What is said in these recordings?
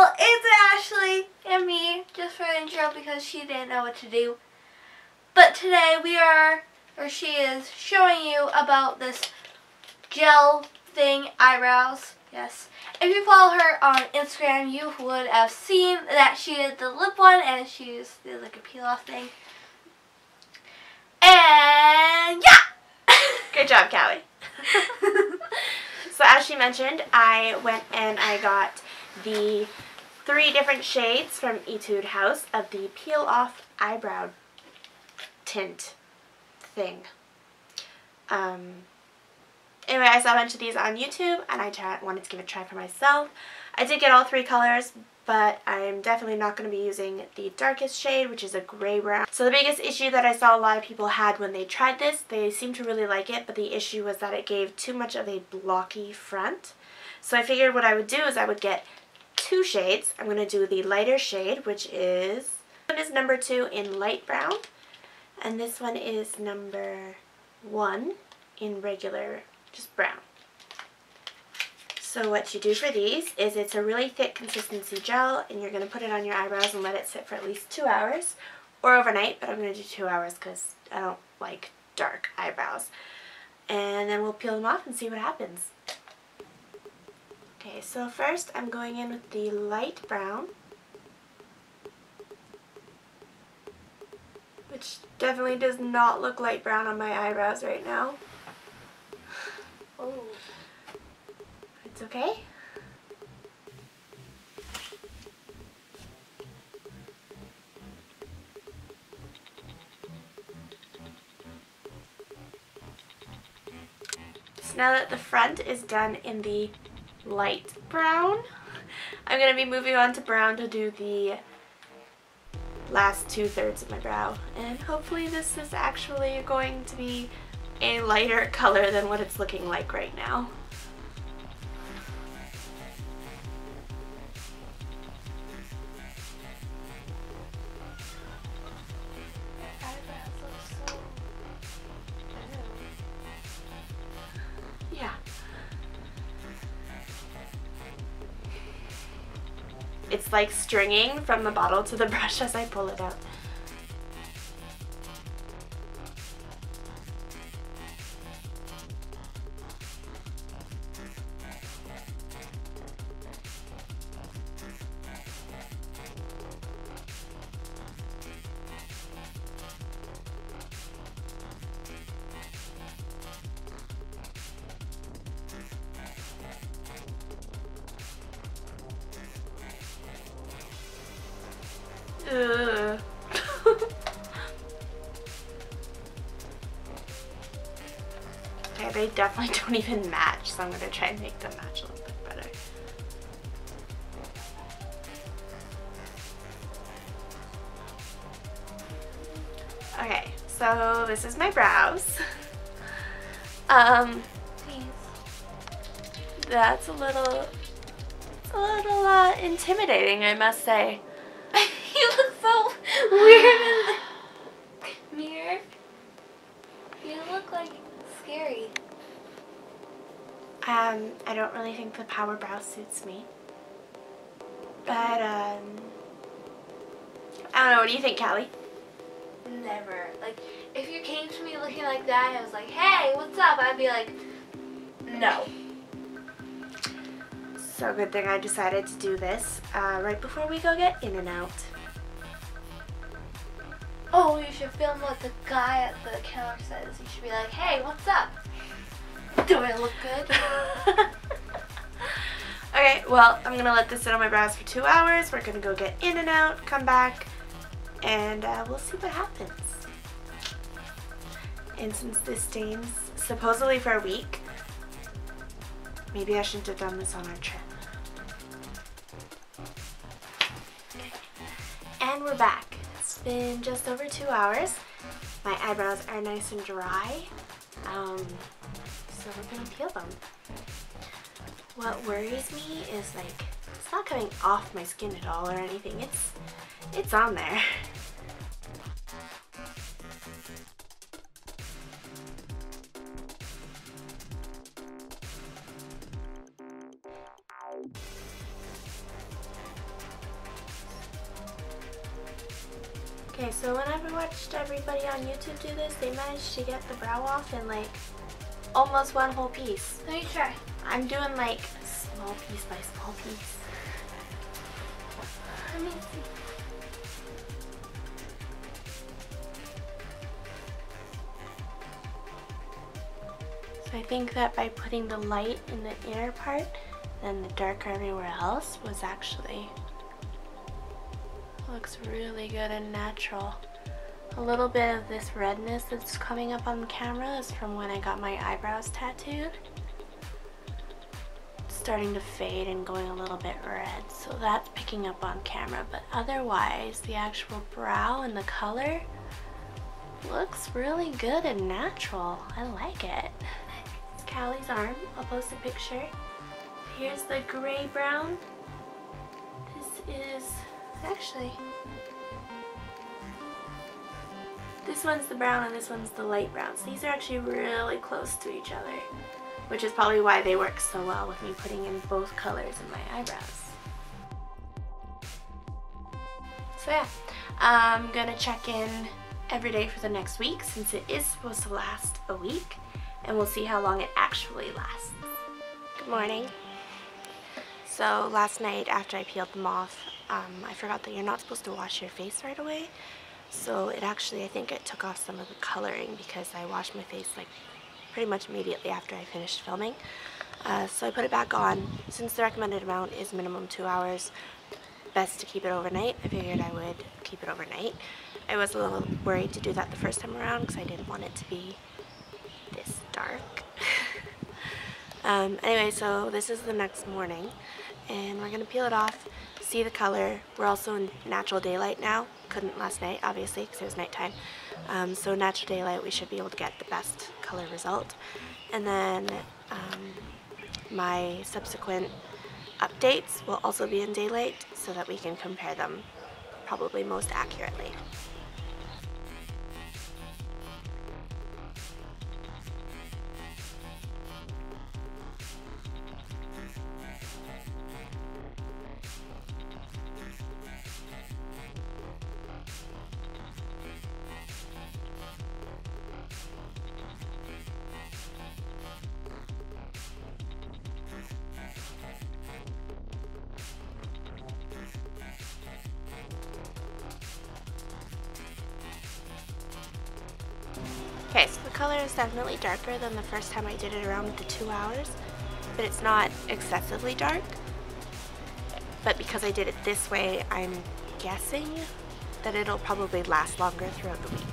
Well, it's Ashley and me, just for the intro because she didn't know what to do. But today she is showing you about this gel thing, eyebrows. Yes. If you follow her on Instagram, you would have seen that she did the lip one and she did like a peel off thing. And yeah! Good job, Callie. So as she mentioned, I went and I got the 3 different shades from Etude House of the peel off eyebrow tint thing. Anyway, I saw a bunch of these on YouTube and I wanted to give it a try for myself. I did get all 3 colors, but I'm definitely not going to be using the darkest shade, which is a gray brown. So the biggest issue that I saw a lot of people had when they tried this, they seemed to really like it, but the issue was that it gave too much of a blocky front. So I figured what I would do is I would get 2 shades. I'm going to do the lighter shade, which is, this one is number 2 in light brown, and this one is number 1 in regular, just brown. So what you do for these is it's a really thick consistency gel, and you're going to put it on your eyebrows and let it sit for at least 2 hours or overnight, but I'm going to do 2 hours because I don't like dark eyebrows. And then we'll peel them off and see what happens. Okay, so first I'm going in with the light brown, which definitely does not look light brown on my eyebrows right now. Oh. It's okay. So now that the front is done in the light brown, I'm going to be moving on to brown to do the last 2/3 of my brow. And hopefully this is actually going to be a lighter color than what it's looking like right now. Yeah. It's like stringing from the bottle to the brush as I pull it out. Ugh. Okay, they definitely don't even match, so I'm going to try and make them match a little bit better. Okay, so this is my brows. That's a little intimidating, I must say. You look so weird in the mirror. You look like scary. I don't really think the power brow suits me. But, I don't know, what do you think, Callie? Never. Like, if you came to me looking like that and I was like, hey, what's up? I'd be like, no. So good thing I decided to do this right before we go get in and out. Oh, you should film what the guy at the counter says. You should be like, hey, what's up? Do I look good? Okay, well, I'm going to let this sit on my brows for 2 hours. We're going to go get in and out, come back, and we'll see what happens. And since this stains supposedly for a week, maybe I shouldn't have done this on our trip. Okay. And we're back. It's been just over 2 hours. My eyebrows are nice and dry, so we're gonna peel them. What worries me is, like, it's not coming off my skin at all or anything. It's on there. Okay, so when I've watched everybody on YouTube do this, they managed to get the brow off in like almost one whole piece. Let me try. I'm doing like small piece by small piece. Let me see. So I think that by putting the light in the inner part, then the darker everywhere else was actually looks really good and natural. A little bit of this redness that's coming up on camera is from when I got my eyebrows tattooed. It's starting to fade and going a little bit red, so that's picking up on camera, but otherwise the actual brow and the color looks really good and natural. I like it. It's Callie's arm. I'll post a picture. Here's the gray brown. This is actually, this one's the brown and this one's the light brown. So these are actually really close to each other, which is probably why they work so well with me putting in both colors in my eyebrows. So yeah, I'm gonna check in every day for the next week since it is supposed to last a week, and we'll see how long it actually lasts. Good morning. So last night after I peeled them off, I forgot that you're not supposed to wash your face right away. So it actually, I think it took off some of the coloring because I washed my face like pretty much immediately after I finished filming. So I put it back on. Since the recommended amount is minimum 2 hours, best to keep it overnight. I figured I would keep it overnight. I was a little worried to do that the first time around because I didn't want it to be this dark. Anyway, so this is the next morning and we're gonna peel it off, see the color. We're also in natural daylight now. Couldn't last night, obviously, because it was nighttime. So natural daylight, we should be able to get the best color result. And then my subsequent updates will also be in daylight so that we can compare them probably most accurately. Okay, so the color is definitely darker than the first time I did it around the 2 hours, but it's not excessively dark. But because I did it this way, I'm guessing that it'll probably last longer throughout the week.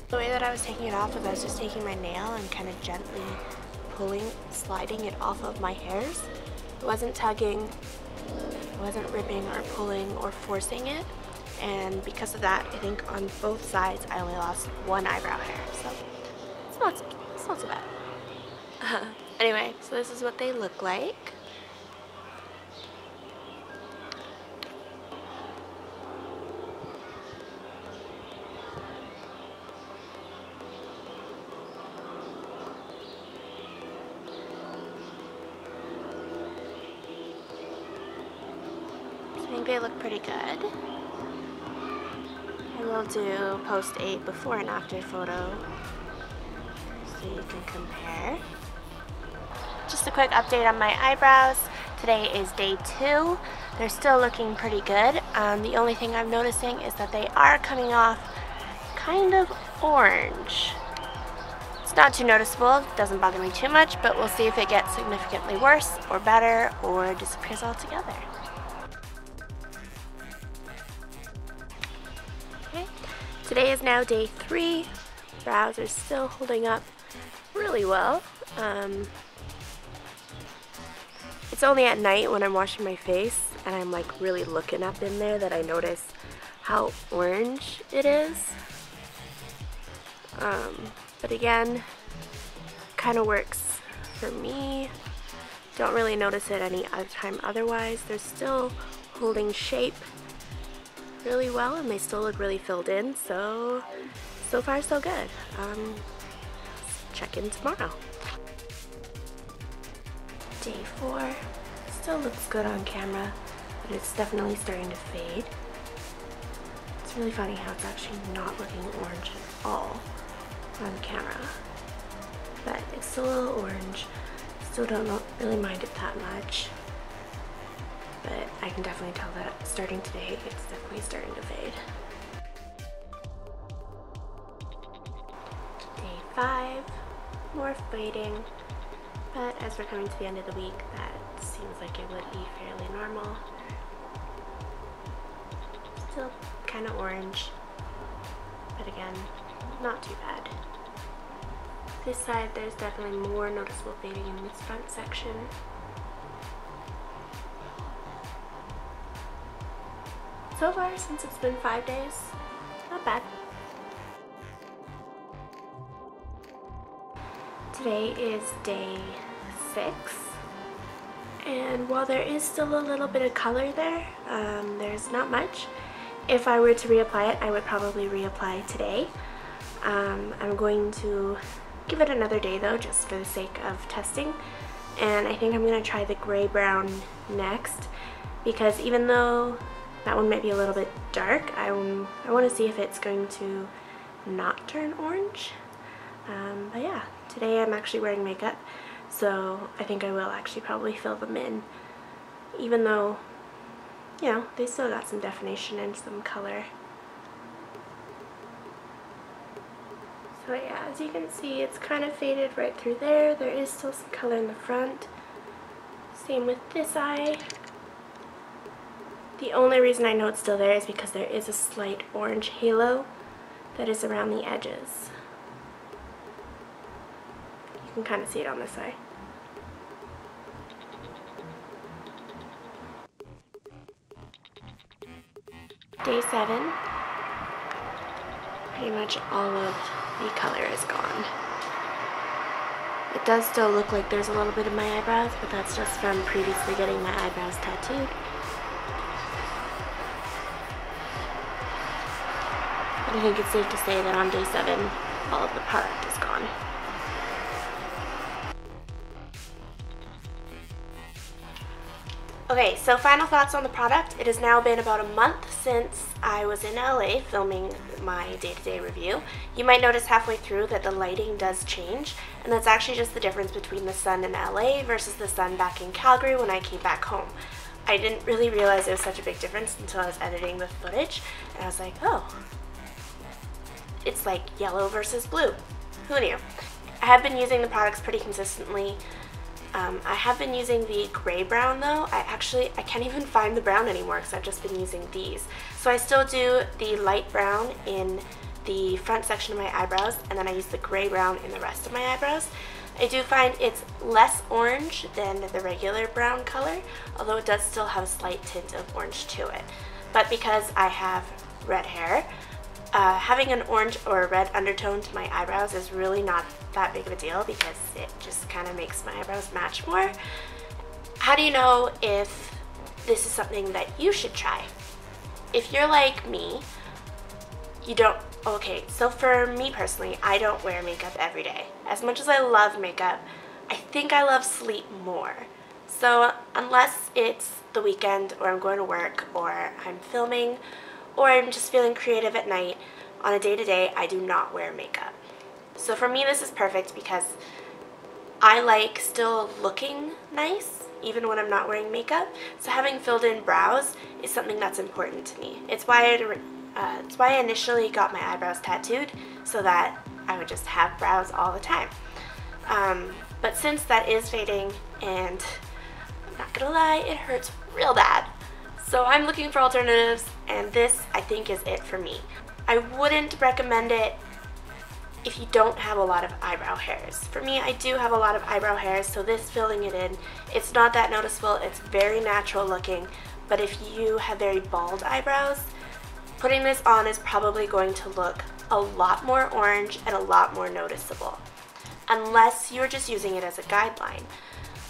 The way that I was taking it off was I was just taking my nail and kind of gently pulling, sliding it off of my hairs. It wasn't tugging, it wasn't ripping or pulling or forcing it. And because of that, I think on both sides I only lost one eyebrow hair. So it's not so bad. Anyway, so this is what they look like. I think they look pretty good. I will post a before and after photo so you can compare. Just a quick update on my eyebrows. Today is day 2. They're still looking pretty good. The only thing I'm noticing is that they are coming off kind of orange. It's not too noticeable, it doesn't bother me too much, but we'll see if it gets significantly worse or better or disappears altogether. Okay, today is now day 3. Brows are still holding up really well. It's only at night when I'm washing my face and I'm like really looking up in there that I notice how orange it is. But again, kind of works for me. Don't really notice it any other time otherwise. They're still holding shape really well and they still look really filled in, so far so good. Check in tomorrow. Day 4. Still looks good on camera, but it's definitely starting to fade. It's really funny how it's actually not looking orange at all on camera. But it's still a little orange. Still don't really mind it that much. But I can definitely tell that starting today, it's definitely starting to fade. Day 5, more fading. But as we're coming to the end of the week, that seems like it would be fairly normal. Still kind of orange, but again, not too bad. This side, there's definitely more noticeable fading in this front section. So far, since it's been 5 days, not bad. Today is day 6, and while there is still a little bit of color there, there's not much. If I were to reapply it, I would probably reapply today. I'm going to give it another day though, just for the sake of testing, and I think I'm going to try the gray brown next, because even though that one might be a little bit dark, I want to see if it's going to not turn orange. But yeah, today I'm actually wearing makeup, so I think I will actually probably fill them in, even though, you know, they still got some definition and some color. So yeah, as you can see, it's kind of faded right through there. There is still some color in the front. Same with this eye. The only reason I know it's still there is because there is a slight orange halo that is around the edges. You can kind of see it on this eye. Day 7. Pretty much all of the color is gone. It does still look like there's a little bit of my eyebrows, but that's just from previously getting my eyebrows tattooed. But I think it's safe to say that on day 7, all of the product is gone. Okay, so final thoughts on the product. It has now been about a month since I was in LA filming my day-to-day review. You might notice halfway through that the lighting does change, and that's actually just the difference between the sun in LA versus the sun back in Calgary when I came back home. I didn't really realize it was such a big difference until I was editing the footage, and I was like, oh, it's like yellow versus blue. Who knew? I have been using the products pretty consistently. I have been using the gray brown though. I can't even find the brown anymore because I've just been using these. So I still do the light brown in the front section of my eyebrows, and then I use the gray brown in the rest of my eyebrows. I do find it's less orange than the regular brown color, although it does still have a slight tint of orange to it. But because I have red hair, having an orange or a red undertone to my eyebrows is really not that big of a deal because it just kind of makes my eyebrows match more. How do you know if this is something that you should try? If you're like me, you don't, okay, so for me personally, I don't wear makeup every day. As much as I love makeup, I think I love sleep more. So unless it's the weekend or I'm going to work or I'm filming or I'm just feeling creative at night, on a day-to-day, I do not wear makeup. So for me, this is perfect because I like still looking nice, even when I'm not wearing makeup. So having filled in brows is something that's important to me. It's why I initially got my eyebrows tattooed, so that I would just have brows all the time. But since that is fading, and I'm not gonna lie, it hurts real bad. So I'm looking for alternatives, and this, I think, is it for me. I wouldn't recommend it if you don't have a lot of eyebrow hairs. For me, I do have a lot of eyebrow hairs, so this filling it in, it's not that noticeable. It's very natural looking, but if you have very bald eyebrows, putting this on is probably going to look a lot more orange and a lot more noticeable. unless you're just using it as a guideline.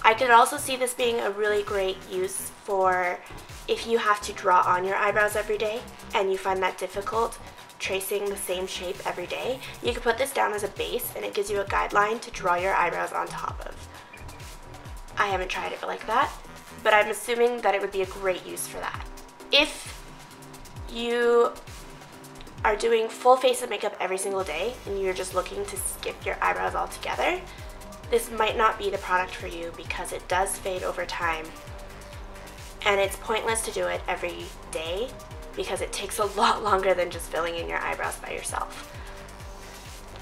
I could also see this being a really great use for if you have to draw on your eyebrows every day and you find that difficult tracing the same shape every day. You could put this down as a base and it gives you a guideline to draw your eyebrows on top of. I haven't tried it like that, but I'm assuming that it would be a great use for that. If you are doing full face of makeup every single day and you're just looking to skip your eyebrows altogether, this might not be the product for you because it does fade over time and it's pointless to do it every day because it takes a lot longer than just filling in your eyebrows by yourself.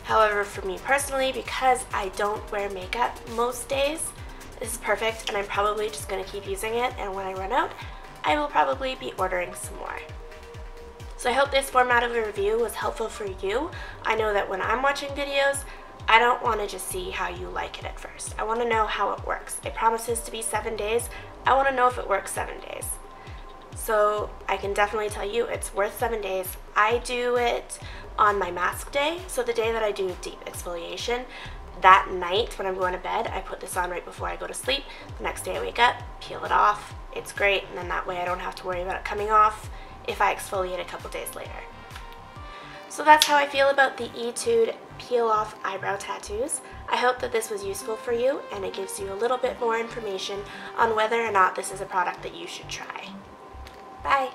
However, for me personally, because I don't wear makeup most days, this is perfect and I'm probably just going to keep using it, and when I run out, I will probably be ordering some more. So I hope this format of a review was helpful for you. I know that when I'm watching videos, I don't want to just see how you like it at first. I want to know how it works. It promises to be 7 days. I want to know if it works 7 days. So I can definitely tell you it's worth 7 days. I do it on my mask day, so the day that I do deep exfoliation, that night when I'm going to bed, I put this on right before I go to sleep. The next day I wake up, peel it off. It's great, and then that way I don't have to worry about it coming off if I exfoliate a couple days later. So that's how I feel about the Etude Peel Off Eyebrow Tattoos. I hope that this was useful for you and it gives you a little bit more information on whether or not this is a product that you should try. Bye!